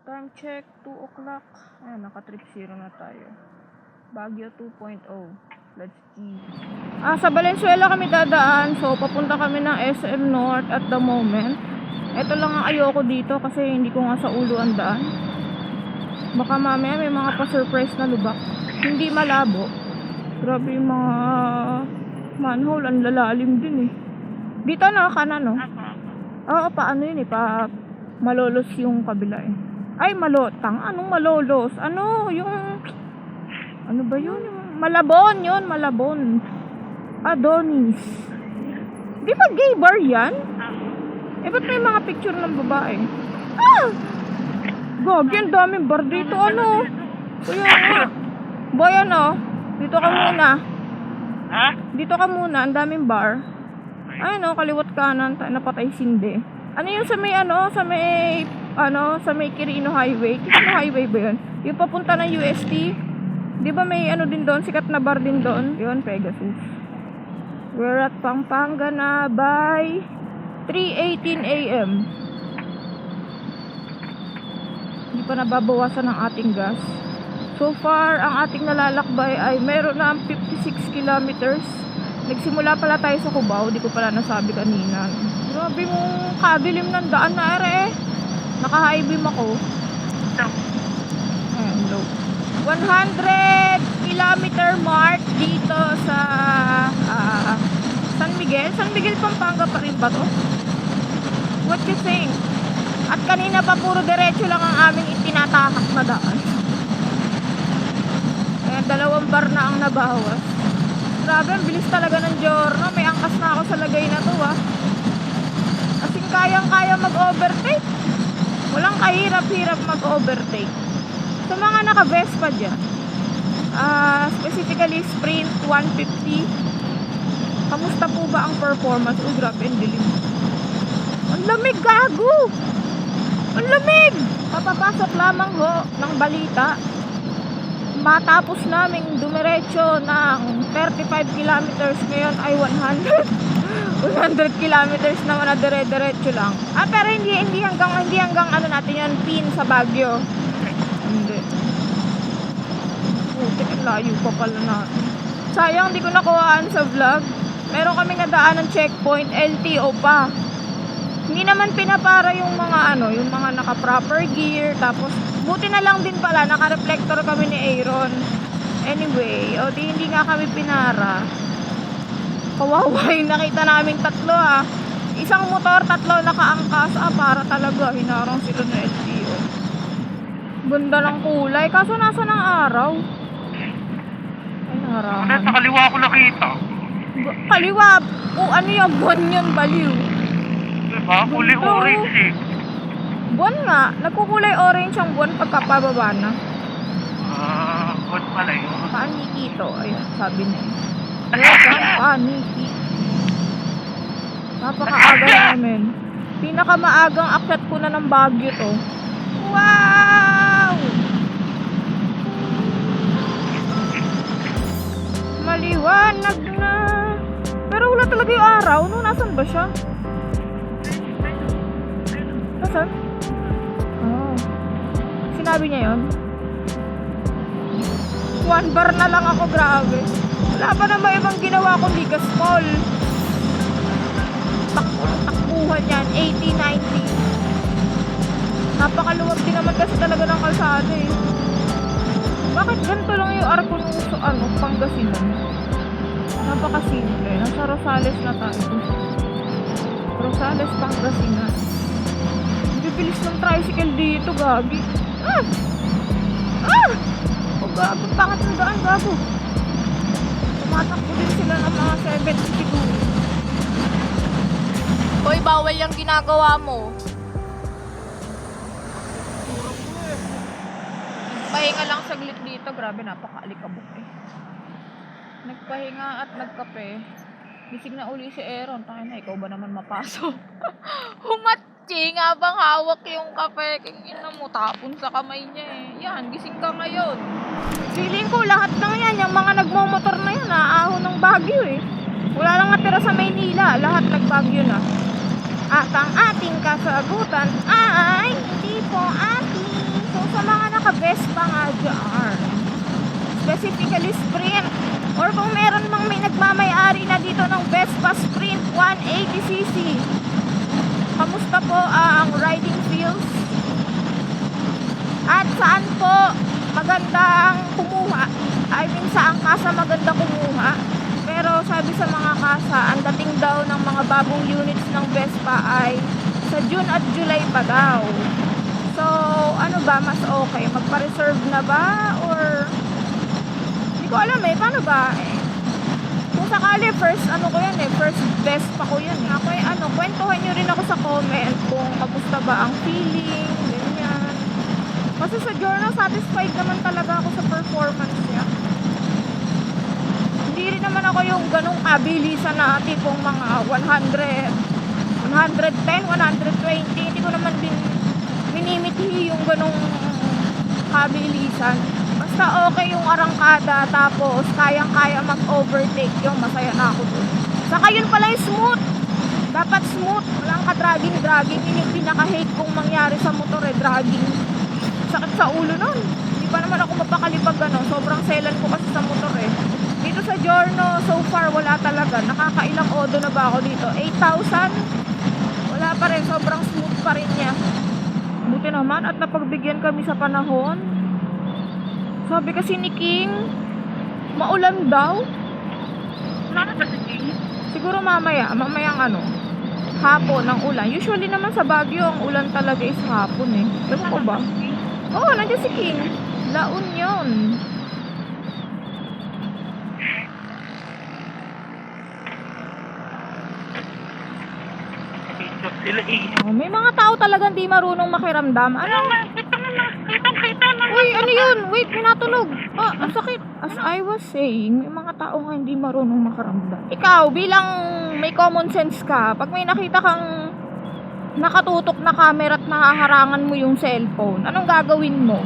Time check, 2 o'clock. Ayan, naka-trip 0 na tayo. Baguio 2.0. Let's see. Sa Valenzuela kami dadaan. So, papunta kami ng SM North at the moment. Ito lang ang ayoko dito kasi hindi ko nga sa ulo ang daan. Baka mamaya may mga pa-surprise na lubak. Hindi malabo. Grabe yung mga manhole. Ang lalalim din eh. Dito na, kanan no? Oo, paano yun eh? Malolos yung kabila eh. Ay, malotang. Anong malolos? Ano? Yung... Ano ba yun? Malabon yun, Malabon. Adonis. Di ba gay bar yan? Eh, ba't may mga picture ng babae? Gogi, ang daming bar dito. Ano? Kaya nga. Boy, ano? Dito ka muna. Dito ka muna. Ang daming bar. Ay, no, kaliwat kanan. Napatay sindi. Ano yung sa may, sa may Quirino Highway? Quirino Highway ba yun? Yung papunta ng UST? Di ba may ano din doon? Sikat na bar din doon? Yun, Pegasus. We're at Pampanga na by 3:18 AM. Hindi pa nababawasan ang ating gas. So far, ang ating nalalakbay ay meron na 56 kilometers. Nagsimula pala tayo sa Cubao. Di ko pala nasabi kanina. Grabe mong kadilim ng daan na ere. Naka-high beam ako. Ayan, low. 100 kilometer mark dito sa San Miguel. San Miguel, Pampanga pa rin ba to? What you think? At kanina pa puro diretso lang ang aming itinatahak na daan. Kaya 2 bar na ang nabawas. Grabe, ang bilis talaga ng giorno. May angkas na ako sa lagay na to Kasing kayang-kaya mag-overtake. Walang kahirap-hirap mag-overtake. Sa mga naka-Vespa dyan, specifically Sprint 150, kamusta po ba ang performance? Grabe, ang dilim. Ang lamig, gago! Ang lamig! Papapasok lamang ho ng balita. Matapos naming dumiretso ng 35 kilometers, ngayon ay 100 kilometers naman na dire-diretso lang. Pero hindi hanggang ano natin yan, pin sa Baguio. Hindi. Ang layo pa pala natin. Sayang, di ko nakuhaan sa vlog. Meron kami nadaan ng checkpoint, LTO pa. Hindi naman pinapara yung mga yung mga naka-proper gear. Tapos, buti na lang din pala, naka-reflector kami ni Aaron. Anyway, hindi nga kami pinara. Kawawa yung nakita namin 3 Isang motor, 3 nakaangkas. Para talaga, hinarang sila ng LTO. Ganda ng kulay. Kaso nasa ng araw? Ay, naharangan. Sa kaliwa ko nakita. Kaliwa? Ano yung buwan yun, baliw? Diba? Kulay orange eh. Buwan nga. Nagkukulay orange ang buwan pagkapababa na. Buwan pala yun. Paniki to. Ayun, sabi niya. Paniki. Napakaaga namin. Pinakamaagang akyat ko na ng Baguio to. Wow! Maliwanag na. Pero wala talaga yung araw. Nasaan ba siya? Nasaan? Sinabi niya yun? 1 bar na lang ako, grabe. Wala pa naman ibang ginawa kundi gaspol. Takbuhan yan, 80-90. Napakaluwag din naman kasi talaga ng kalsada eh. Bakit ganito lang yung arko ng Pangasinan? Napakasimple. Nasa Rosales na tayo. Rosales, Pangasinan. Bibilis ng tricycle dito, gabi. Gabi, pangat ng daan, gago. Tumatakbo din sila ng mga 70 siguro. Hoy, bawal yung ginagawa mo. Pahinga lang saglit dito. Grabe, napaka-alikabok eh. Nagpahinga at nagkape. Gising na uli si Aaron. Tayo na, ikaw ba naman mapasok? Humatching habang hawak yung kape. Kingin mo, tapon sa kamay niya eh. Yan, gising ka ngayon. Feeling ko lahat ng yan, yung mga nagmomotor na yan, naahon ng Baguio eh. Wala lang natira sa Maynila. Lahat nag-Baguio na. At ang ating kasagutan ay hindi po ating naka-Vespa nga dyan. Specifically Sprint. Or kung meron mang may nagmamayari na dito ng Vespa Sprint 180cc. Kamusta po ang riding feels? At saan po magandang kumuha? I mean, saan kasa maganda kumuha? Pero sabi sa mga kasa, ang dating daw ng mga bagong units ng Vespa ay sa June at July pa daw. So, ano ba? Mas okay? Magpa-reserve na ba? Or hindi ko alam eh. Paano ba? Kung sakali, first Vespa ko yun eh. Ako kwentuhan nyo rin ako sa comment kung kamusta ba ang feeling, ganyan. Kasi sa journal, satisfied naman talaga ako sa performance niya. Hindi rin naman ako yung ganong kabilisan na tipong mga 100, 110, 120. Hindi ko naman din minimithi yung ganong kabilisan. Basta okay yung arangkada, tapos kayang-kaya mag-overtake yung masaya na ako dun. Saka yun pala yung smooth. Dapat smooth. Walang ka-dragging-dragging. Yun yung pinaka-hate kong mangyari sa motor eh, dragging. Sakit sa ulo nun. Hindi pa naman ako mapakalipag sobrang selan ko kasi sa motor eh. Dito sa Giorno, so far wala talaga. Nakakailang odo na ba ako dito? 8,000? Wala pa rin, sobrang smooth pa rin niya. Buti naman at napagbigyan kami sa panahon. Sabi kasi ni King, maulan daw. Wala na ba si King? Siguro mamayang hapon ang ulan. Usually naman sa Baguio, ang ulan talaga is hapon eh. Alam ko ba? Oo, nandiyan si King. La Union. Sila eh. Oh, may mga tao talagang di marunong makiramdam. Ano? Kitang-kita na. Uy, ano yun? Wait, may natunog. Ah, ang sakit. As I was saying, may mga tao nga hindi marunong makaramdam. Ikaw, bilang may common sense ka, pag may nakita kang nakatutok na camera at nakaharangan mo yung cellphone, anong gagawin mo?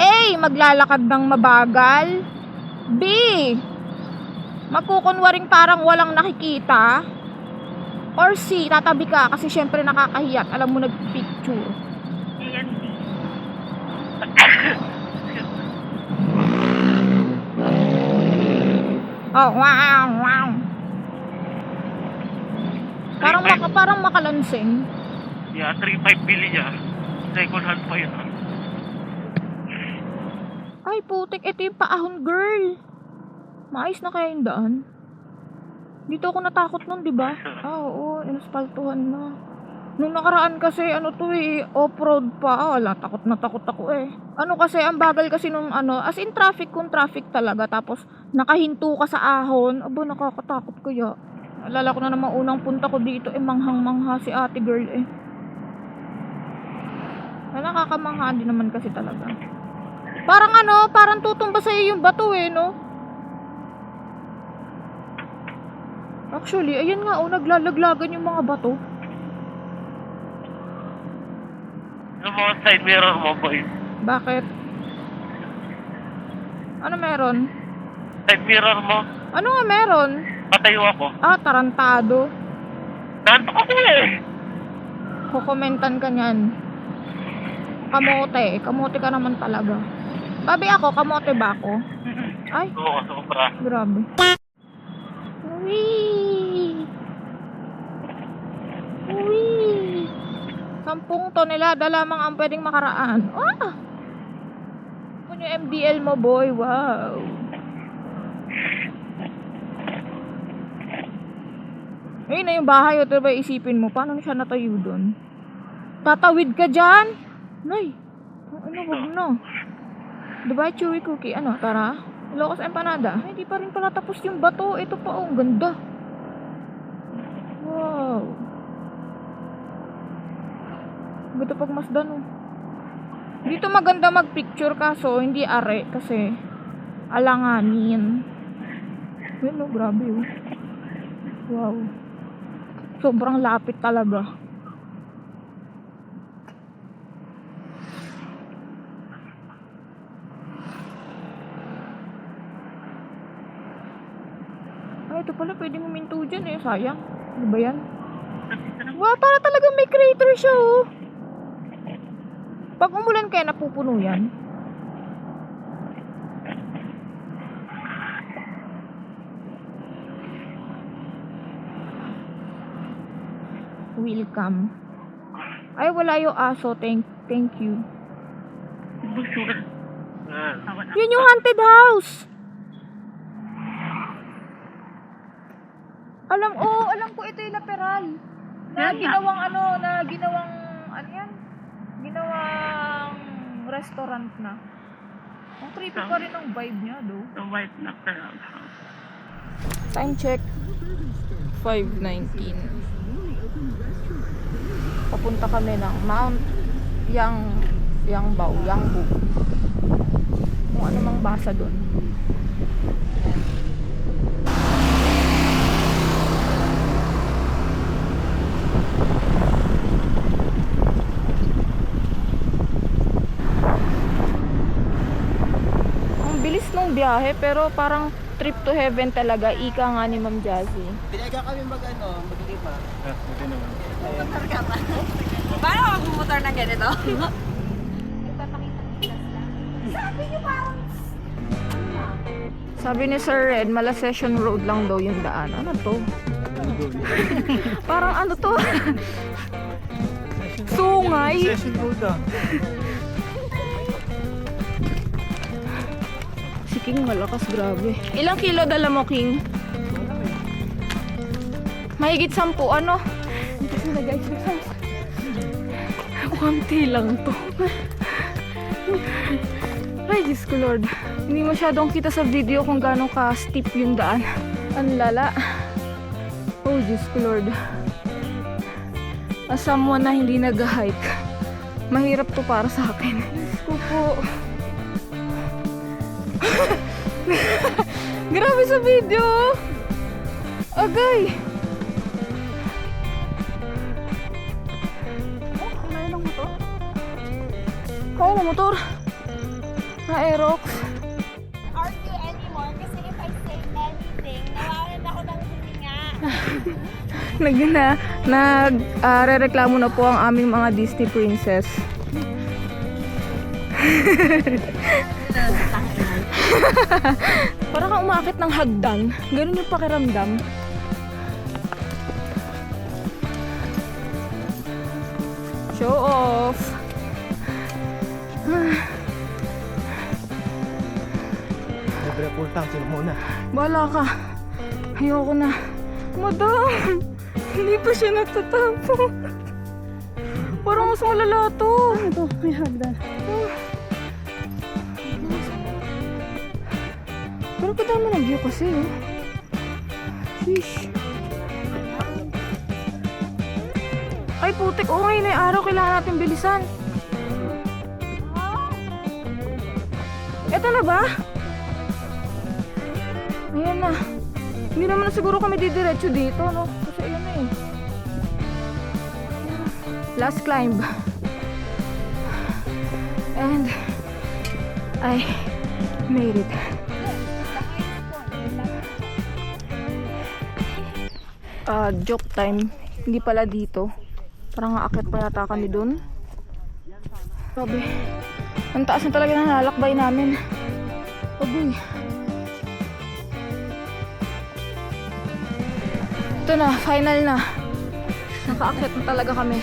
A. Maglalakad ng mabagal. B. Magkukunwaring parang walang nakikita. Or C. Tatabi ka kasi syempre nakakahiyat. Alam mo, nagpicture. Ayan. Oh, wow. Parang makalansing. Yeah, 3.5 billion yan. Second hand pa yun. Ay, putik. Ito yung paahon, girl. Maayos na kaya yung daan. Dito ako natakot nun, di ba? Oo, inaspaltuhan na. Nung nakaraan kasi, off-road pa. Wala, takot na takot ako eh. Kasi, ang bagal kasi nung as in traffic kung traffic talaga. Tapos, nakahinto ka sa ahon. Aba, nakakatakot kaya. Alala ko na naman unang punta ko dito, manghang-mangha si ate girl eh. Nakakamangha din naman kasi talaga. Parang tutumba sa'yo yung bato eh, no? Actually, ayan nga, naglalaglagan yung mga bato. Yung mga side mirror mo, boy. Bakit? Ano meron? Side mirror mo. Ano nga meron? Patayo ako. Tarantado. Nantok ako eh. Kukomentan ka niyan. Kamote ka naman talaga. Babi ako, kamote ba ako? Ay, Oo, sobra. grabe. Uy! 10 tonelada lamang ang pwedeng makaraan. Kung yung MDL mo, boy, wow. Ayun na yung bahay, o diba isipin mo, paano siya natayo doon? Tatawid ka dyan? Nay, wag na. Diba, chewy cookie, tara. Locos empanada. Ay, di pa rin pala tapos yung bato. Ito pa, ang ganda. Wow. Ganda pagmasdan, Dito maganda magpicture kaso hindi are kasi alanganin. Yun, grabe, Wow. Sobrang lapit talaga. Ito pala, pwedeng huminto dyan eh. Sayang. Ano ba yan? Wow, para talagang may crater siya, Pag umulan kaya napupuno yan. Welcome. Ay, wala yung aso. Thank you. Busura. Yun yung haunted house. Alam ko ito yung Laperal. Na ginawang ginawang restaurant na. Ang creepy pa rin ang vibe niya, do. The white na pearl house. Time check. 5:19. Papunta kami ng Mount Yangbao. Kung ano mang basa doon. Ang bilis nung biyahe pero parang trip to heaven talaga. Ika nga ni Ma'am Jazzy. Pinaga kami mag-lima. Buti naman. Motor ka pa. Paano ka magmumotor ng ganito? Sabi ni Sir Red, Mala Session Road lang daw yung daan. Ano to? Parang ano to? Sungay? Session road ah. Si King malakas, grabe. Ilang kilo dala mo, King? Mahigit 10, ano? Kunti lang to. Ay, Diyos ko Lord. Hindi masyadong kita sa video kung gano'ng ka-steep yung daan. Ang lala. Oh, Diyos ko Lord. As someone na hindi nag-hike, mahirap to para sa akin. Diyos ko po. Grabe sa video. Agay. Kaya ng motor? Kaya ng motor? Aerox. Argue anymore kasi if I say anything, nawawalan ako ng hininga. Re-reklamo na po ang aming mga Disney princess. Parang kang umakit ng hagdan. Ganun yung pakiramdam. Show off. Libre pultang, sino muna? Bala ka. Ayoko na. Madam! Hindi pa siya nagtatapo. Parang mas malala to. Ito, may hagdan. Pero kadami ng view kasi, oh. Sheesh. Ay, putik. Oo, ngayon ay araw. Kailangan natin bilisan. Eto na ba? Ayan na. Hindi naman na siguro kami didiretso dito, no? Kasi ayan na eh. Last climb. And I made it. Joke time. Hindi pala dito. Parang aakit pa yata kami dun. Grabe. Ang taas na talaga ng lalakbay namin. Agoy. Ito na, final na. Nakaakyat na talaga kami.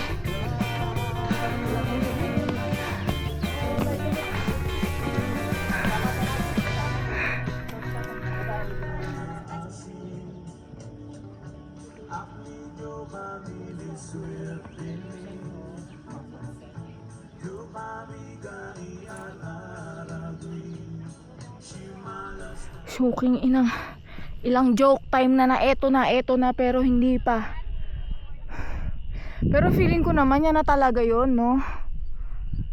Shocking inang. Ilang joke time na eto na pero hindi pa. Pero feeling ko naman yan na talaga yon, no?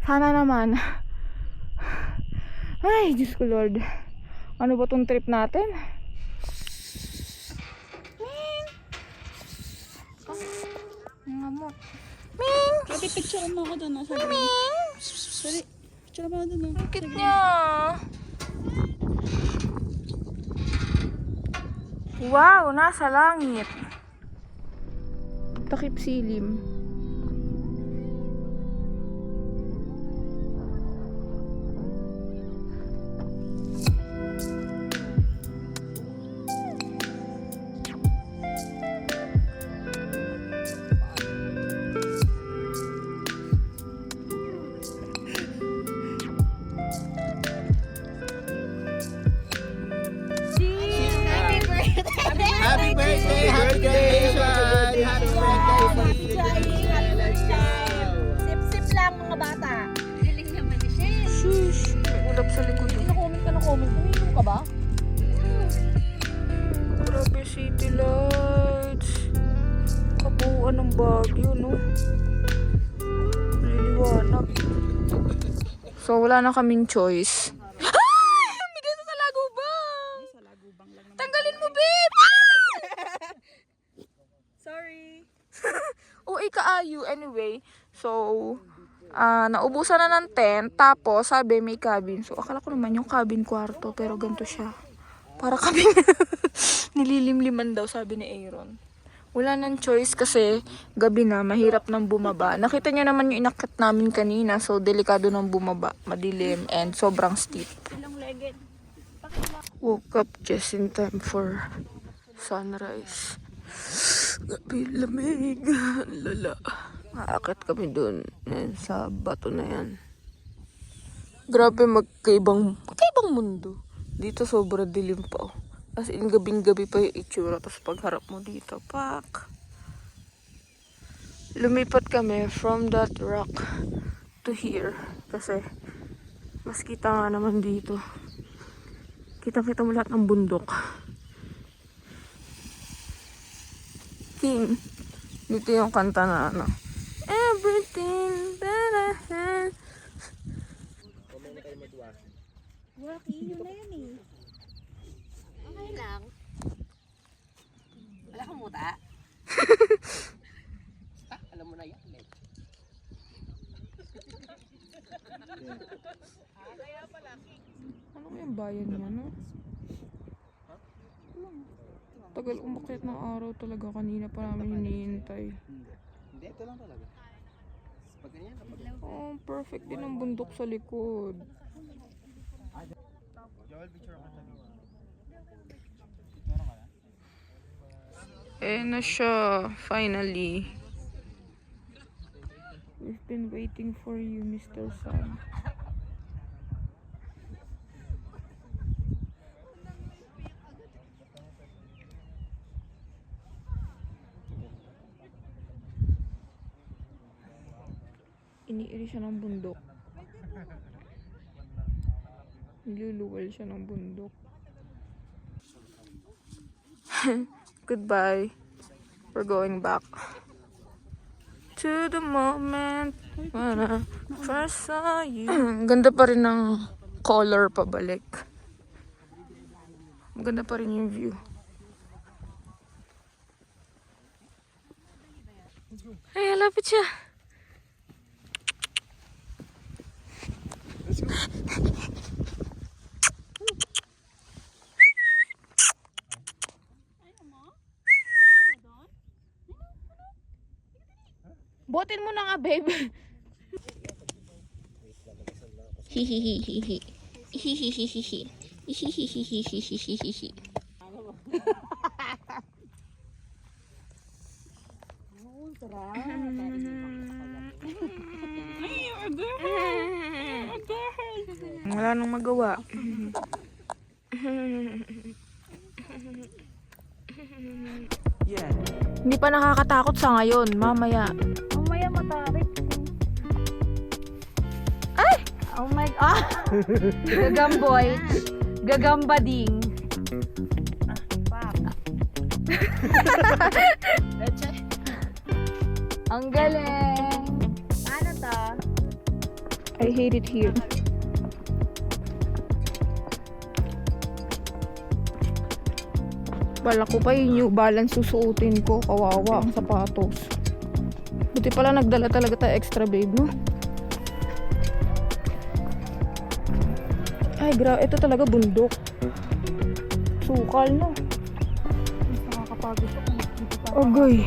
Sana naman. Ay, Diyos ko Lord. Ano ba tong trip natin? Ming! Ang amot. Ming! Pwede picture mo ako doon, nasa green. Ming! Sorry, picture mo ako doon. Ang cute niya. Wow, nasa langit. Takip silim. So, wala na kaming choice. Ay! Bigay sa salagubang! Tanggalin mo, babe! Sorry. O, ikaayu. Anyway, so, naubusan na ng tent. Tapos, sabi, may cabin. So, akala ko naman yung cabin kwarto. Pero ganito siya. Para kami nililimliman daw, sabi ni Aaron. Wala nang choice kasi gabi na, mahirap nang bumaba. Nakita niyo naman yung inakit namin kanina. So, delikado nang bumaba. Madilim and sobrang steep. Woke up just in time for sunrise. Gabi lamig. Lala. Maakit kami dun. Yan, sa bato na yan. Grabe magkaibang mundo. Dito sobra dilim pa. Oh. As in gabing-gabi pa yung itsura. Tapos pagharap mo dito, pak. Lumipat kami from that rock to here. Kasi mas kita nga naman dito. Kita-kita mo lahat ng bundok. King. Dito yung kanta na ano. Everything that I had. Rocky, yun na yun eh. Okay lang. Wala kang muta? Alam mo na yan. Ano ko yung bayan niya, no? Tagal umakyat ng araw talaga. Kanina pa namin hinihintay. Hindi, ito lang talaga. Pag ganyan, kapag Oh, perfect din ang bundok sa likod. Na siya, finally. We've been waiting for you, Mr. Sun. Iniiri siya ng bundok. Niluluwal siya ng bundok. Goodbye. We're going back to the moment when I first saw you. Ganda pa rin ng color pabalik. Maganda pa rin yung view. Ay, lapit siya. Botin mo na nga, babe. Hihihihihi. Hihihihihi. Hihihihihi. Wala nang magawa. yeah. Hindi pa nakakatakot sa ngayon. Mamaya. Mamaya matarik. Ay! Oh my God. Gagamboy. Gagambading. Ang galing. Ano to? I hate it here. Bala ko pa yung New Balance susuotin ko. Kawawa ang sapatos. Buti pala nagdala talaga tayo extra, babe, no? Ay, grabe. Ito talaga bundok. Sukal, no? Mas nakakapagod ako. Agoy.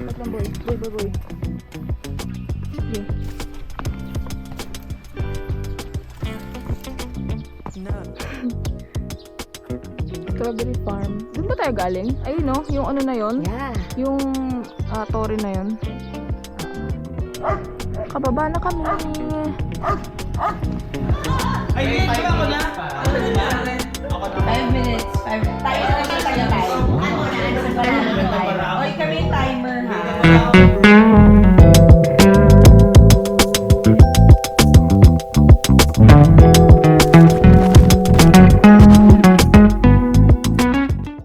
Wait lang, boy. Boy. Okay. Strawberry farm. Doon ba tayo galing? Ayun, no? Yung ano na yon? Yeah. Yung tori na yon. Kababa na kami. Ay, hindi ako na. 5 minutes. Tayo na tayo. Ano na? Oy, kami timer ha.